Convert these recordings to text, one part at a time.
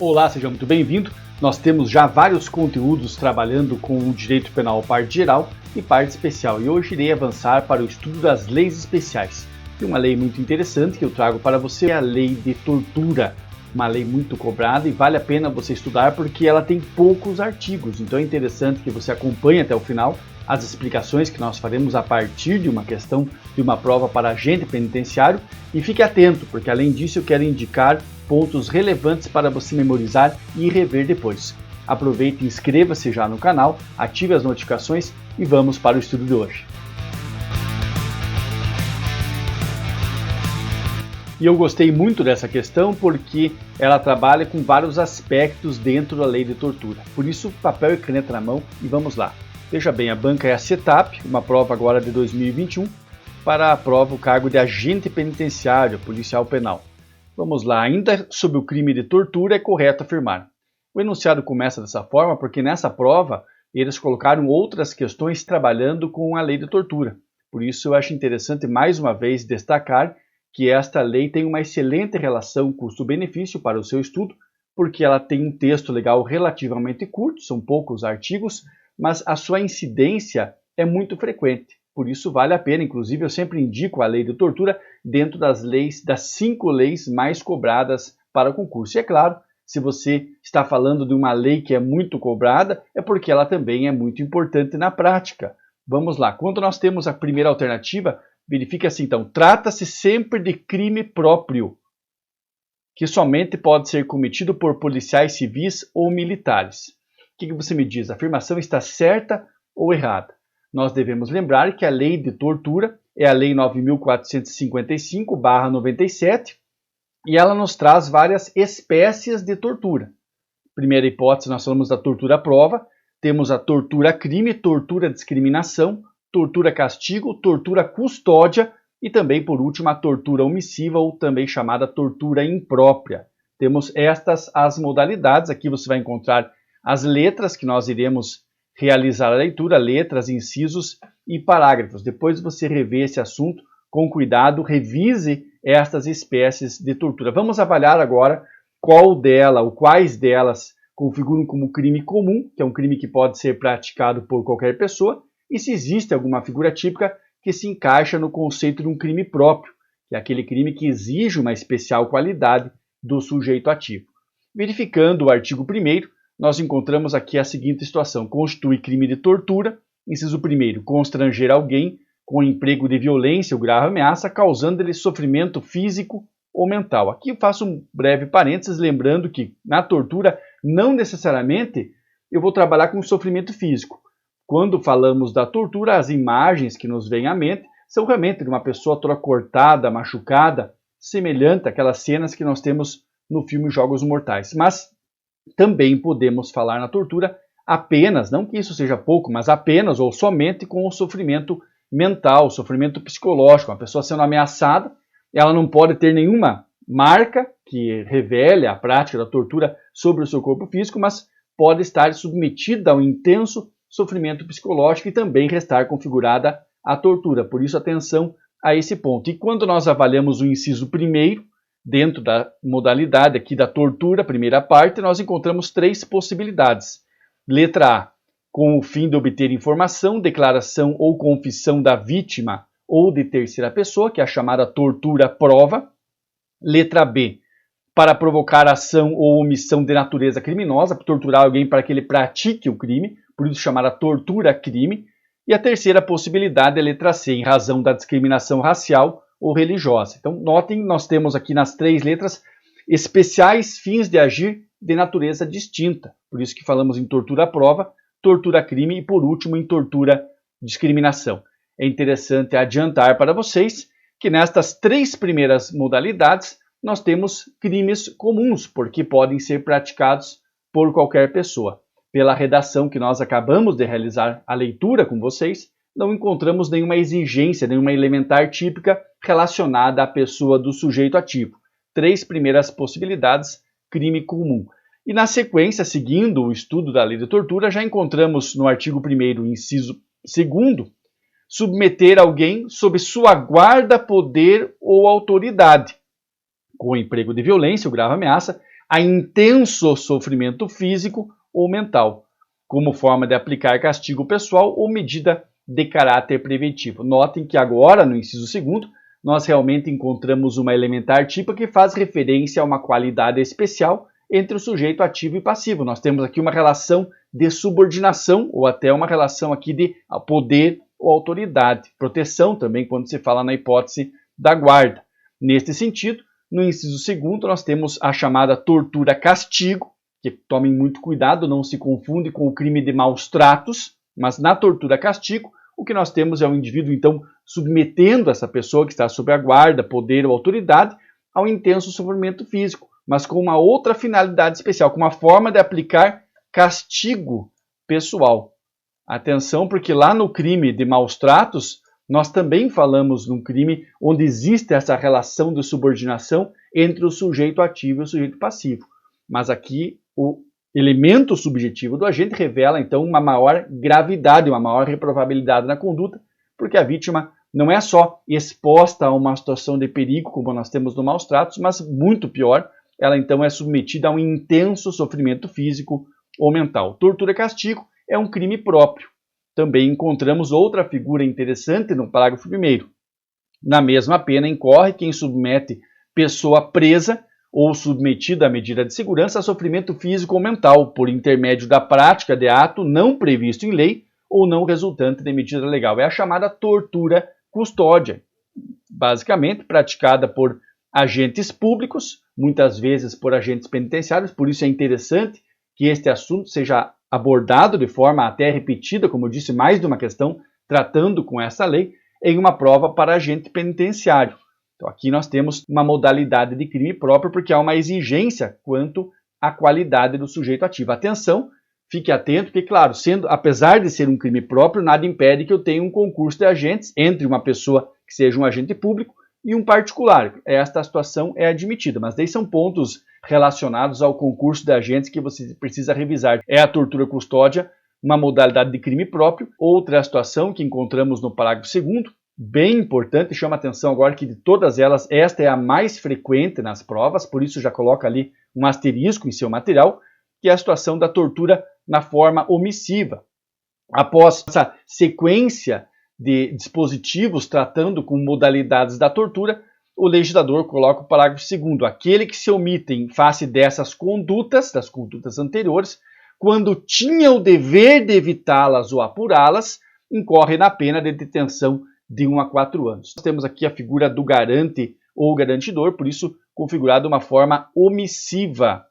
Olá, seja muito bem-vindo. Nós temos já vários conteúdos trabalhando com o direito penal parte geral e parte especial, e hoje irei avançar para o estudo das leis especiais. E uma lei muito interessante que eu trago para você é a lei de tortura, uma lei muito cobrada e vale a pena você estudar porque ela tem poucos artigos, então é interessante que você acompanhe até o final as explicações que nós faremos a partir de uma questão de uma prova para agente penitenciário e fique atento, porque além disso eu quero indicar pontos relevantes para você memorizar e rever depois. Aproveite e inscreva-se já no canal, ative as notificações e vamos para o estudo de hoje. E eu gostei muito dessa questão porque ela trabalha com vários aspectos dentro da lei de tortura. Por isso, papel e caneta na mão e vamos lá. Veja bem, a banca é a CETAP, uma prova agora de 2021, para a prova o cargo de agente penitenciário, policial penal. Vamos lá, ainda sobre o crime de tortura é correto afirmar. O enunciado começa dessa forma porque nessa prova eles colocaram outras questões trabalhando com a lei de tortura. Por isso eu acho interessante mais uma vez destacar que esta lei tem uma excelente relação custo-benefício para o seu estudo, porque ela tem um texto legal relativamente curto, são poucos artigos, mas a sua incidência é muito frequente. Por isso vale a pena, inclusive eu sempre indico a lei de tortura dentro das 5 leis mais cobradas para o concurso. E é claro, se você está falando de uma lei que é muito cobrada, é porque ela também é muito importante na prática. Vamos lá, quando nós temos a primeira alternativa, verifica-se então, trata-se sempre de crime próprio, que somente pode ser cometido por policiais civis ou militares. O que você me diz? A afirmação está certa ou errada? Nós devemos lembrar que a lei de tortura é a lei 9.455/97 e ela nos traz várias espécies de tortura. Primeira hipótese, nós falamos da tortura à prova, temos a tortura crime, tortura discriminação, tortura castigo, tortura custódia e também, por último, a tortura omissiva ou também chamada tortura imprópria. Temos estas as modalidades, aqui você vai encontrar as letras que nós iremos realizar a leitura, letras, incisos e parágrafos. Depois você revê esse assunto com cuidado, revise estas espécies de tortura. Vamos avaliar agora quais delas configuram como crime comum, que é um crime que pode ser praticado por qualquer pessoa, e se existe alguma figura típica que se encaixa no conceito de um crime próprio, que é aquele crime que exige uma especial qualidade do sujeito ativo. Verificando o artigo 1º, nós encontramos aqui a seguinte situação. Constitui crime de tortura, inciso 1º, constranger alguém com emprego de violência ou grave ameaça, causando-lhe sofrimento físico ou mental. Aqui eu faço um breve parênteses, lembrando que na tortura, não necessariamente eu vou trabalhar com sofrimento físico. Quando falamos da tortura, as imagens que nos vêm à mente são realmente de uma pessoa toda cortada, machucada, semelhante àquelas cenas que nós temos no filme Jogos Mortais. Mas também podemos falar na tortura apenas, não que isso seja pouco, mas apenas ou somente com o sofrimento mental, sofrimento psicológico. Uma pessoa sendo ameaçada, ela não pode ter nenhuma marca que revele a prática da tortura sobre o seu corpo físico, mas pode estar submetida a um intenso sofrimento psicológico e também restar configurada a tortura. Por isso, atenção a esse ponto. E quando nós avaliamos o inciso 1º, dentro da modalidade aqui da tortura, primeira parte, nós encontramos 3 possibilidades. Letra A, com o fim de obter informação, declaração ou confissão da vítima ou de terceira pessoa, que é a chamada tortura prova. Letra B, para provocar ação ou omissão de natureza criminosa, torturar alguém para que ele pratique o crime, por isso chamada tortura crime. E a terceira possibilidade é a letra C, em razão da discriminação racial ou religiosa. Então, notem, nós temos aqui nas 3 letras especiais fins de agir de natureza distinta. Por isso que falamos em tortura prova, tortura crime e, por último, em tortura discriminação. É interessante adiantar para vocês que nestas 3 primeiras modalidades nós temos crimes comuns, porque podem ser praticados por qualquer pessoa. Pela redação que nós acabamos de realizar a leitura com vocês, não encontramos nenhuma exigência, nenhuma elementar típica relacionada à pessoa do sujeito ativo. 3 primeiras possibilidades, crime comum. E na sequência, seguindo o estudo da lei de tortura, já encontramos no artigo 1º, inciso 2º, submeter alguém sob sua guarda, poder ou autoridade, com emprego de violência ou grave ameaça, a intenso sofrimento físico ou mental, como forma de aplicar castigo pessoal ou medida de caráter preventivo. Notem que agora, no inciso 2º, nós realmente encontramos uma elementar típica que faz referência a uma qualidade especial entre o sujeito ativo e passivo. Nós temos aqui uma relação de subordinação ou até uma relação aqui de poder ou autoridade. Proteção também quando se fala na hipótese da guarda. Neste sentido, no inciso 2º, nós temos a chamada tortura-castigo, que tomem muito cuidado, não se confunde com o crime de maus tratos, mas na tortura-castigo, o que nós temos é o indivíduo, então, submetendo essa pessoa que está sob a guarda, poder ou autoridade, ao intenso sofrimento físico, mas com uma outra finalidade especial, com uma forma de aplicar castigo pessoal. Atenção, porque lá no crime de maus tratos, nós também falamos num crime onde existe essa relação de subordinação entre o sujeito ativo e o sujeito passivo. Mas aqui o elemento subjetivo do agente revela, então, uma maior gravidade, uma maior reprovabilidade na conduta, porque a vítima não é só exposta a uma situação de perigo, como nós temos no maus tratos, mas muito pior, ela então é submetida a um intenso sofrimento físico ou mental. Tortura-castigo é um crime próprio. Também encontramos outra figura interessante no parágrafo 1º. Na mesma pena incorre quem submete pessoa presa ou submetida à medida de segurança a sofrimento físico ou mental, por intermédio da prática de ato não previsto em lei ou não resultante de medida legal. É a chamada tortura custódia, basicamente praticada por agentes públicos, muitas vezes por agentes penitenciários, por isso é interessante que este assunto seja abordado de forma até repetida, como eu disse, mais de uma questão, tratando com essa lei, em uma prova para agente penitenciário. Então, aqui nós temos uma modalidade de crime próprio, porque há uma exigência quanto à qualidade do sujeito ativo. Atenção, fique atento, porque, claro, apesar de ser um crime próprio, nada impede que eu tenha um concurso de agentes entre uma pessoa que seja um agente público e um particular. Esta situação é admitida, mas daí são pontos relacionados ao concurso de agentes que você precisa revisar. É a tortura custódia, uma modalidade de crime próprio. Outra situação que encontramos no parágrafo 2º, bem importante, chama atenção agora que de todas elas, esta é a mais frequente nas provas, por isso já coloca ali um asterisco em seu material, que é a situação da tortura na forma omissiva. Após essa sequência de dispositivos tratando com modalidades da tortura, o legislador coloca o parágrafo 2º. Aquele que se omite em face dessas condutas, das condutas anteriores, quando tinha o dever de evitá-las ou apurá-las, incorre na pena de detenção de 1 a 4 anos. Nós temos aqui a figura do garante ou garantidor, por isso configurado de uma forma omissiva,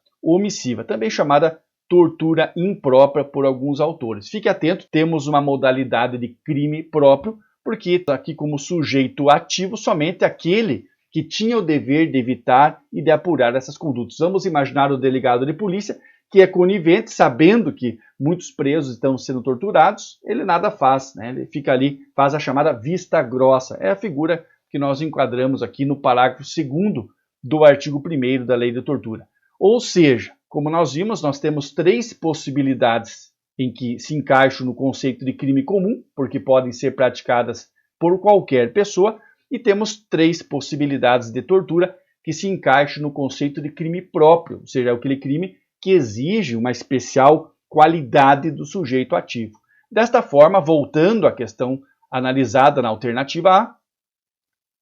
também chamada tortura imprópria por alguns autores. Fique atento, temos uma modalidade de crime próprio, porque está aqui como sujeito ativo somente aquele que tinha o dever de evitar e de apurar essas condutas. Vamos imaginar o delegado de polícia que é conivente, sabendo que muitos presos estão sendo torturados, ele nada faz, né? Ele fica ali, faz a chamada vista grossa. É a figura que nós enquadramos aqui no parágrafo 2º do artigo 1º da Lei de Tortura. Ou seja, como nós vimos, nós temos 3 possibilidades em que se encaixam no conceito de crime comum, porque podem ser praticadas por qualquer pessoa, e temos 3 possibilidades de tortura que se encaixam no conceito de crime próprio, ou seja, aquele crime que exige uma especial qualidade do sujeito ativo. Desta forma, voltando à questão analisada na alternativa A,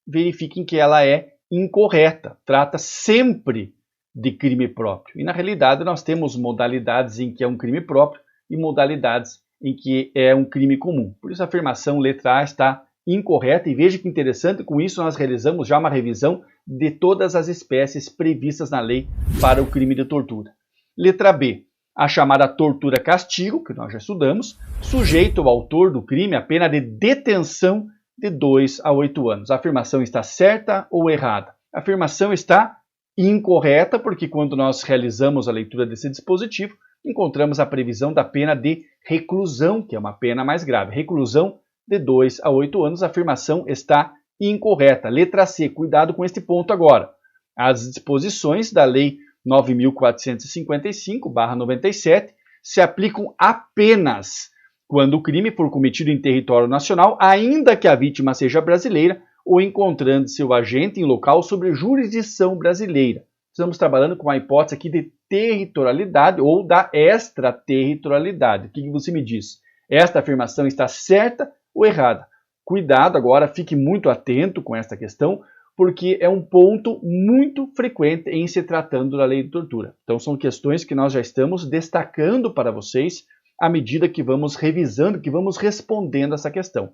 verifiquem que ela é incorreta, trata sempre de crime próprio. E na realidade nós temos modalidades em que é um crime próprio e modalidades em que é um crime comum. Por isso a afirmação letra A está incorreta, e veja que interessante, com isso nós realizamos já uma revisão de todas as espécies previstas na lei para o crime de tortura. Letra B, a chamada tortura-castigo, que nós já estudamos, sujeita o autor do crime a pena de detenção de 2 a 8 anos. A afirmação está certa ou errada? A afirmação está incorreta, porque quando nós realizamos a leitura desse dispositivo, encontramos a previsão da pena de reclusão, que é uma pena mais grave. Reclusão de 2 a 8 anos, a afirmação está incorreta. Letra C, cuidado com este ponto agora. As disposições da Lei 9.455/97 se aplicam apenas quando o crime for cometido em território nacional, ainda que a vítima seja brasileira ou encontrando-se o agente em local sob jurisdição brasileira. estamos trabalhando com a hipótese aqui de territorialidade ou da extraterritorialidade. O que você me diz? Esta afirmação está certa ou errada? Cuidado agora, fique muito atento com esta questão, porque é um ponto muito frequente em se tratando da lei de tortura. Então são questões que nós já estamos destacando para vocês à medida que vamos revisando, que vamos respondendo essa questão.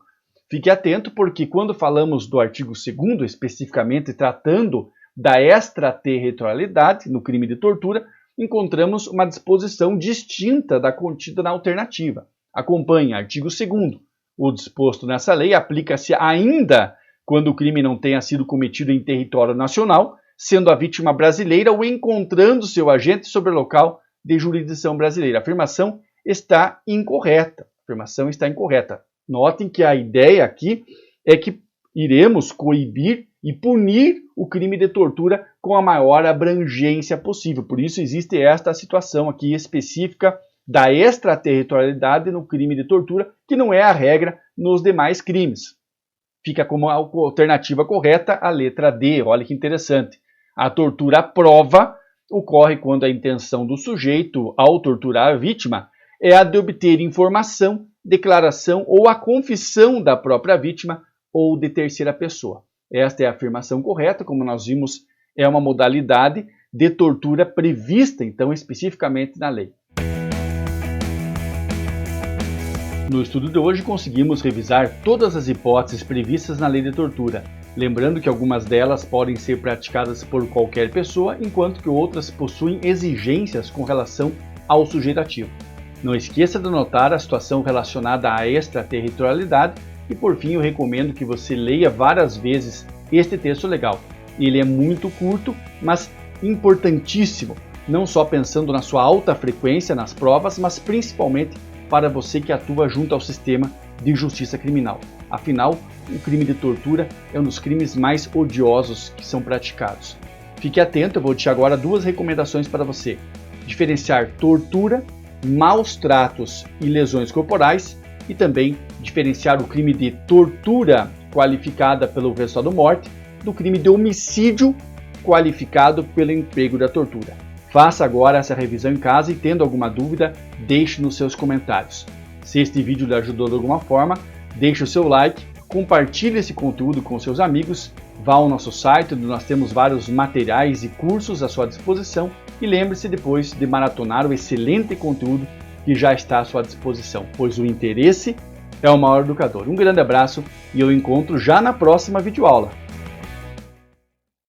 Fique atento, porque quando falamos do artigo 2º, especificamente tratando da extraterritorialidade no crime de tortura, encontramos uma disposição distinta da contida na alternativa. Acompanhe artigo 2º. O disposto nessa lei aplica-se ainda quando o crime não tenha sido cometido em território nacional, sendo a vítima brasileira ou encontrando seu agente sobre o local de jurisdição brasileira. A afirmação está incorreta. Notem que a ideia aqui é que iremos coibir e punir o crime de tortura com a maior abrangência possível. Por isso existe esta situação aqui específica da extraterritorialidade no crime de tortura, que não é a regra nos demais crimes. Fica como a alternativa correta a letra D. Olha que interessante. A tortura à prova ocorre quando a intenção do sujeito ao torturar a vítima é a de obter informação, declaração ou a confissão da própria vítima ou de terceira pessoa. Esta é a afirmação correta, como nós vimos, é uma modalidade de tortura prevista, então, especificamente na lei. No estudo de hoje, conseguimos revisar todas as hipóteses previstas na lei de tortura, lembrando que algumas delas podem ser praticadas por qualquer pessoa, enquanto que outras possuem exigências com relação ao sujeito ativo. Não esqueça de anotar a situação relacionada à extraterritorialidade e, por fim, eu recomendo que você leia várias vezes este texto legal. Ele é muito curto, mas importantíssimo, não só pensando na sua alta frequência nas provas, mas principalmente para você que atua junto ao sistema de justiça criminal. Afinal, o crime de tortura é um dos crimes mais odiosos que são praticados. Fique atento, eu vou deixar agora duas recomendações para você. Diferenciar tortura, maus tratos e lesões corporais, e também diferenciar o crime de tortura qualificada pelo resultado morte do crime de homicídio qualificado pelo emprego da tortura. Faça agora essa revisão em casa e, tendo alguma dúvida, deixe nos seus comentários. Se este vídeo lhe ajudou de alguma forma, deixe o seu like, compartilhe esse conteúdo com seus amigos, vá ao nosso site onde nós temos vários materiais e cursos à sua disposição e lembre-se depois de maratonar o excelente conteúdo que já está à sua disposição, pois o interesse é o maior educador. Um grande abraço e eu encontro já na próxima videoaula.